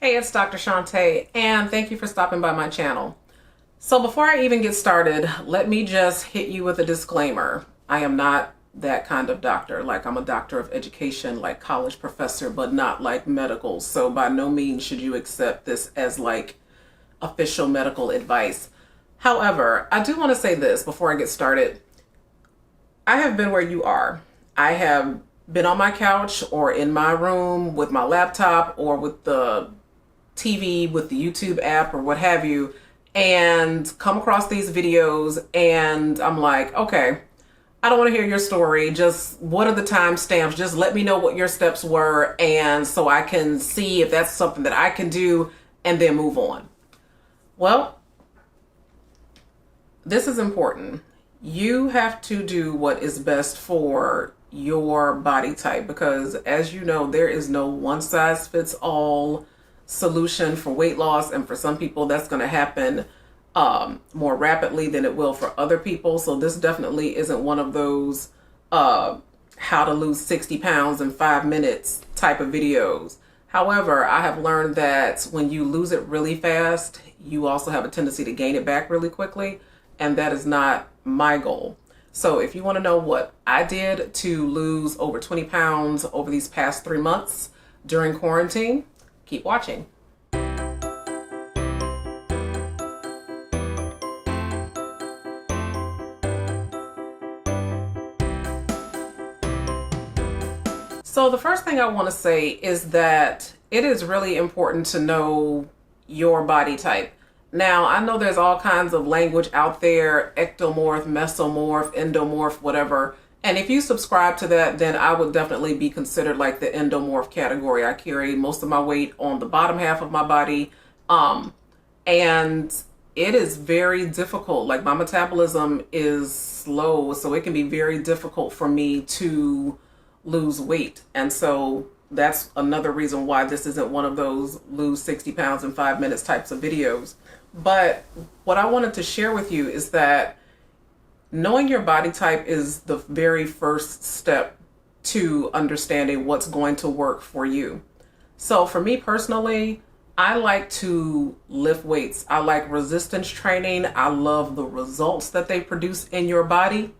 Hey, it's Dr. Shante, and thank you for stopping by my channel. So before I even get started, let me just hit you with a disclaimer. I am not that kind of doctor. Like, I'm a doctor of education, like college professor, but not like medical. So by no means should you accept this as like official medical advice. However, I do want to say this before I get started. I have been where you are. I have been on my couch or in my room with my laptop or with the TV, with the YouTube app or what have you, and come across these videos and I'm like, okay, I don't want to hear your story. Just what are the timestamps? Just let me know what your steps were, and so I can see if that's something that I can do and then move on. Well, this is important. You have to do what is best for your body type because, as you know, there is no one size fits all solution for weight loss, and for some people that's going to happen more rapidly than it will for other people. So this definitely isn't one of those how to lose 60 pounds in 5 minutes type of videos. However, I have learned that when you lose it really fast, you also have a tendency to gain it back really quickly, and that is not my goal. So if you want to know what I did to lose over 20 pounds over these past 3 months during quarantine, keep watching. So the first thing I want to say is that it is really important to know your body type. Now, I know there's all kinds of language out there, ectomorph, mesomorph, endomorph, whatever. And if you subscribe to that, then I would definitely be considered like the endomorph category. I carry most of my weight on the bottom half of my body. And it is very difficult. Like, my metabolism is slow, so it can be very difficult for me to lose weight. And so that's another reason why this isn't one of those lose 60 pounds in 5 minutes types of videos. But what I wanted to share with you is that knowing your body type is the very first step to understanding what's going to work for you. So for me personally, I like to lift weights. I like resistance training. I love the results that they produce in your body.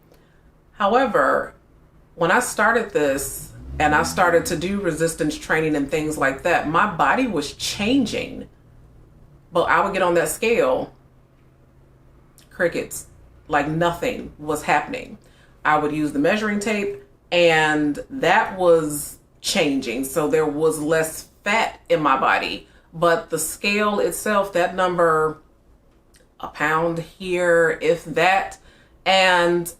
However, when I started this and I started to do resistance training and things like that, my body was changing. But I would get on that scale, crickets, like nothing was happening. I would use the measuring tape and that was changing. So there was less fat in my body, but the scale itself, that number, a pound here, if that. And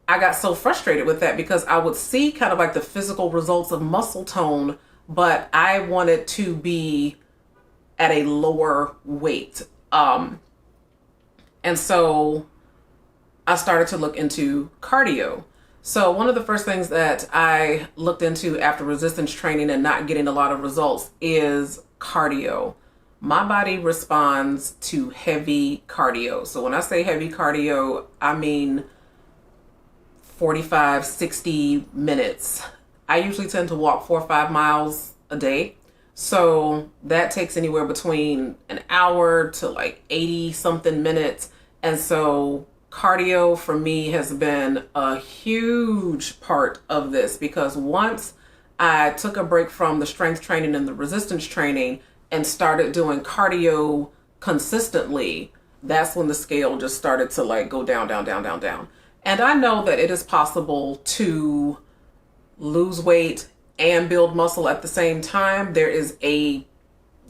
I got so frustrated with that because I would see kind of like the physical results of muscle tone, but I wanted to be at a lower weight. And so I started to look into cardio. So one of the first things that I looked into after resistance training and not getting a lot of results is cardio. My body responds to heavy cardio. So when I say heavy cardio, I mean 45, 60 minutes. I usually tend to walk 4 or 5 miles a day. So that takes anywhere between an hour to like 80 something minutes. And so cardio for me has been a huge part of this because once I took a break from the strength training and the resistance training and started doing cardio consistently, that's when the scale just started to like go down, down, down, down, down. And I know that it is possible to lose weight and build muscle at the same time. There is a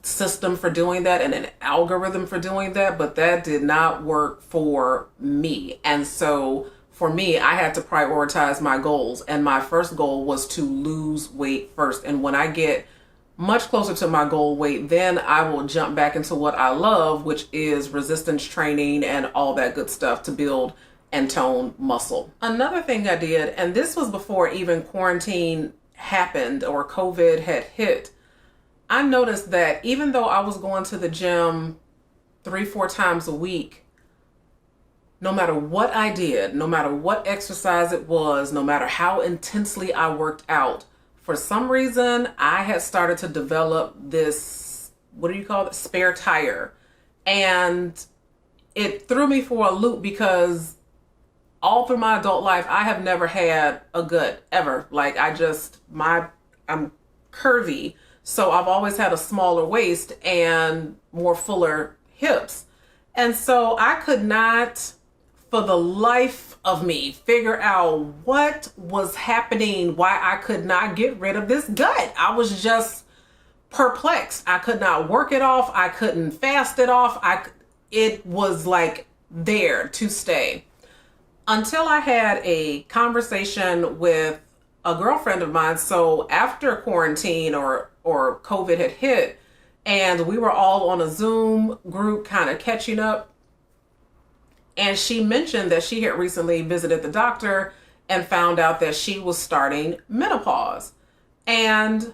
system for doing that and an algorithm for doing that, but that did not work for me. And so for me, I had to prioritize my goals. And my first goal was to lose weight first. And when I get much closer to my goal weight, then I will jump back into what I love, which is resistance training and all that good stuff to build and tone muscle. Another thing I did, and this was before even quarantine happened or COVID had hit, I noticed that even though I was going to the gym 3, 4 times a week, no matter what I did, no matter what exercise it was, no matter how intensely I worked out, for some reason I had started to develop this what do you call it? Spare tire. And it threw me for a loop because all through my adult life, I have never had a gut ever. Like I'm curvy. So I've always had a smaller waist and more fuller hips. And so I could not, for the life of me, figure out what was happening, why I could not get rid of this gut. I was just perplexed. I could not work it off. I couldn't fast it off. It was like there to stay. Until I had a conversation with a girlfriend of mine. So after quarantine or COVID had hit, and we were all on a Zoom group kind of catching up, and she mentioned that she had recently visited the doctor and found out that she was starting menopause. And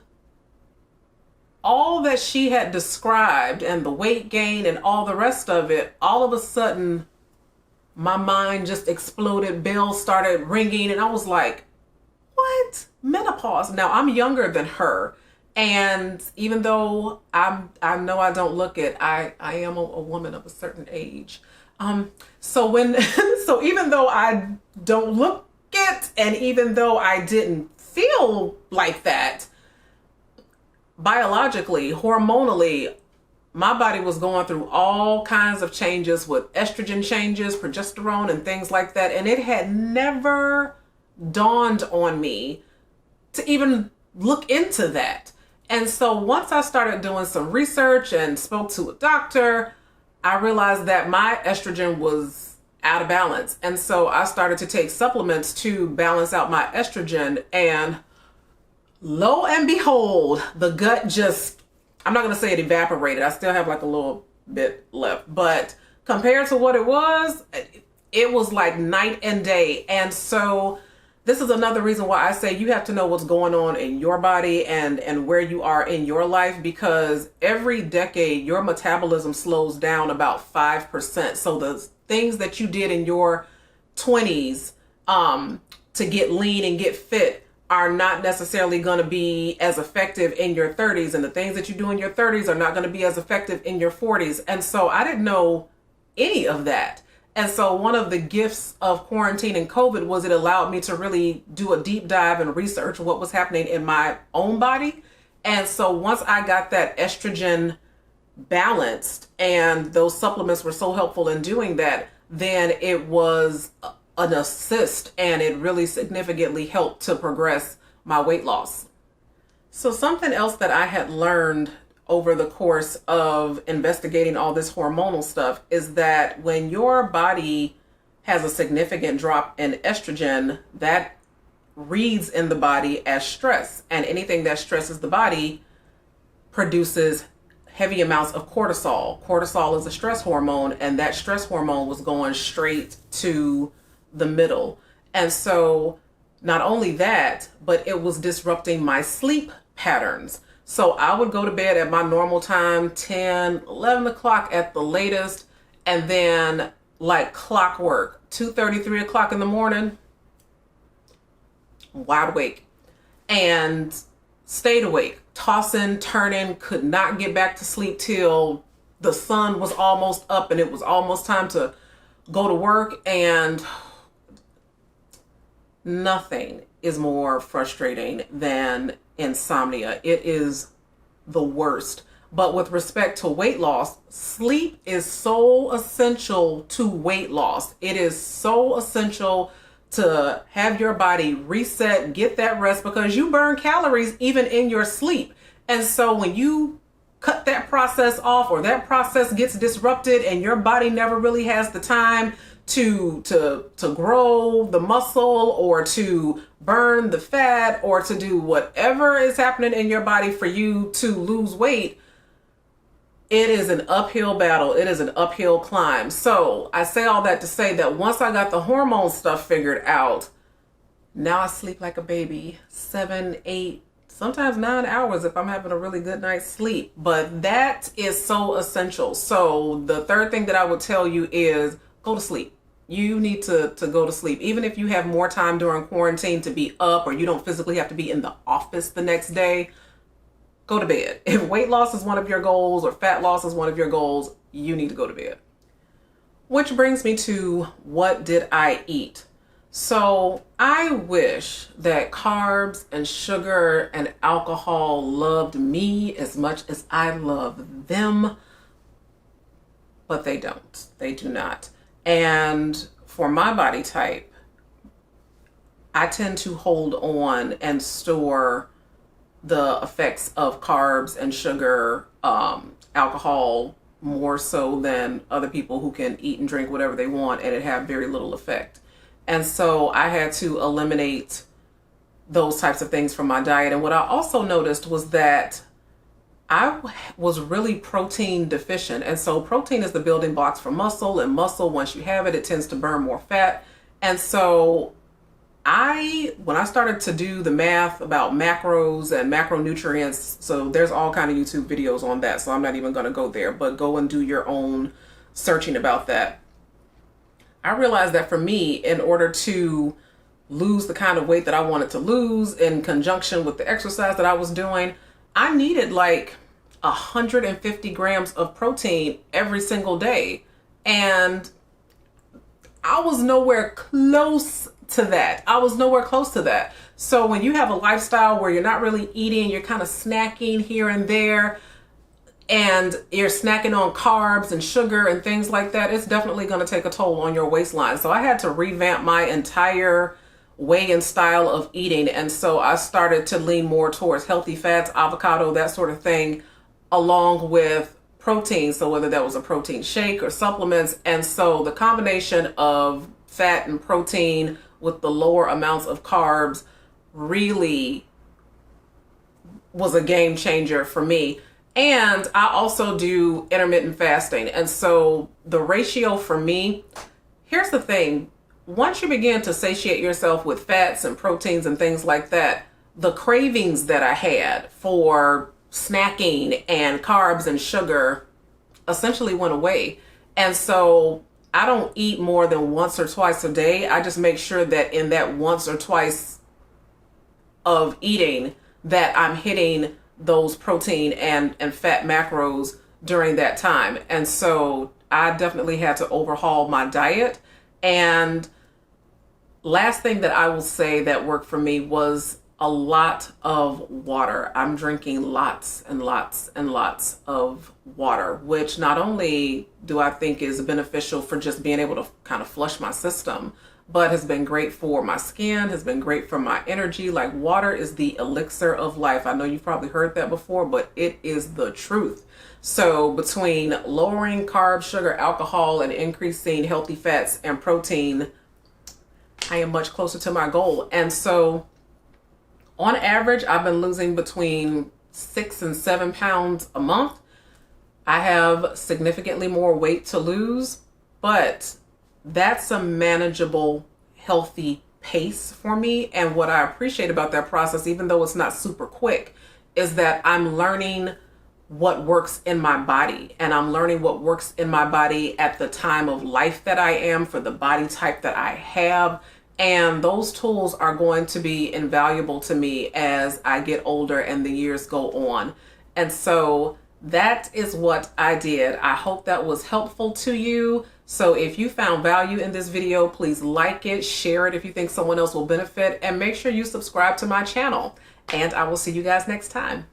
all that she had described and the weight gain and all the rest of it, all of a sudden, my mind just exploded. Bells started ringing, and I was like, what? Menopause? Now, I'm younger than her. And even though I know I don't look it, I am a woman of a certain age. So even though I don't look it, and even though I didn't feel like that, biologically, hormonally, my body was going through all kinds of changes with estrogen changes, progesterone, and things like that. And it had never dawned on me to even look into that. And so once I started doing some research and spoke to a doctor, I realized that my estrogen was out of balance. And so I started to take supplements to balance out my estrogen. And lo and behold, the gut just, I'm not going to say it evaporated. I still have like a little bit left. But compared to what it was like night and day. And so this is another reason why I say you have to know what's going on in your body and where you are in your life, because every decade your metabolism slows down about 5%. So the things that you did in your 20s to get lean and get fit are not necessarily going to be as effective in your 30s. And the things that you do in your 30s are not going to be as effective in your 40s. And so I didn't know any of that. And so one of the gifts of quarantine and COVID was it allowed me to really do a deep dive and research what was happening in my own body. And so once I got that estrogen balanced, and those supplements were so helpful in doing that, then it was an assist, and it really significantly helped to progress my weight loss. So something else that I had learned over the course of investigating all this hormonal stuff is that when your body has a significant drop in estrogen, that reads in the body as stress. And anything that stresses the body produces heavy amounts of cortisol. Cortisol is a stress hormone, and that stress hormone was going straight to the middle. And so not only that, but it was disrupting my sleep patterns. So I would go to bed at my normal time, 10, 11 o'clock at the latest. And then like clockwork, 2:30, 3 o'clock in the morning, wide awake, and stayed awake, tossing, turning, could not get back to sleep till the sun was almost up and it was almost time to go to work. And nothing is more frustrating than insomnia. It is the worst. But with respect to weight loss, sleep is so essential to weight loss. It is so essential to have your body reset, get that rest, because you burn calories even in your sleep. And so when you cut that process off, or that process gets disrupted, and your body never really has the time to grow the muscle, or to burn the fat, or to do whatever is happening in your body for you to lose weight, it is an uphill battle. It is an uphill climb. So I say all that to say that once I got the hormone stuff figured out, now I sleep like a baby, 7, 8, sometimes 9 hours if I'm having a really good night's sleep. But that is so essential. So the third thing that I would tell you is go to sleep. You need to go to sleep. Even if you have more time during quarantine to be up, or you don't physically have to be in the office the next day, go to bed. If weight loss is one of your goals or fat loss is one of your goals, you need to go to bed. Which brings me to, what did I eat? So I wish that carbs and sugar and alcohol loved me as much as I love them, but they don't. They do not. And for my body type, I tend to hold on and store the effects of carbs and sugar, alcohol, more so than other people who can eat and drink whatever they want and it have very little effect. And so I had to eliminate those types of things from my diet. And what I also noticed was that I was really protein deficient. And so protein is the building blocks for muscle, and muscle, once you have it, it tends to burn more fat. And so when I started to do the math about macros and macronutrients, so there's all kind of YouTube videos on that, so I'm not even going to go there, but go and do your own searching about that. I realized that for me, in order to lose the kind of weight that I wanted to lose in conjunction with the exercise that I was doing, I needed like 150 grams of protein every single day. And I was nowhere close to that. I was nowhere close to that. So when you have a lifestyle where you're not really eating, you're kind of snacking here and there, and you're snacking on carbs and sugar and things like that, it's definitely going to take a toll on your waistline. So I had to revamp my entire way and style of eating. And so I started to lean more towards healthy fats, avocado, that sort of thing, along with protein. So whether that was a protein shake or supplements. And so the combination of fat and protein with the lower amounts of carbs really was a game changer for me. And I also do intermittent fasting. And so the ratio for me, here's the thing. Once you begin to satiate yourself with fats and proteins and things like that, the cravings that I had for snacking and carbs and sugar essentially went away. And so I don't eat more than once or twice a day. I just make sure that in that once or twice of eating that I'm hitting those protein and fat macros during that time. And so I definitely had to overhaul my diet. And last thing that I will say that worked for me was a lot of water. I'm drinking lots and lots and lots of water, which not only do I think is beneficial for just being able to kind of flush my system, but has been great for my skin, has been great for my energy. Like, water is the elixir of life. I know you've probably heard that before, but it is the truth. So between lowering carbs, sugar, alcohol, and increasing healthy fats and protein, I am much closer to my goal. And so on average, I've been losing between 6 and 7 pounds a month. I have significantly more weight to lose, but that's a manageable, healthy pace for me. And what I appreciate about that process, even though it's not super quick, is that I'm learning what works in my body. And I'm learning what works in my body at the time of life that I am, for the body type that I have. And those tools are going to be invaluable to me as I get older and the years go on. And so that is what I did. I hope that was helpful to you. So if you found value in this video, please like it, share it if you think someone else will benefit, and make sure you subscribe to my channel. And I will see you guys next time.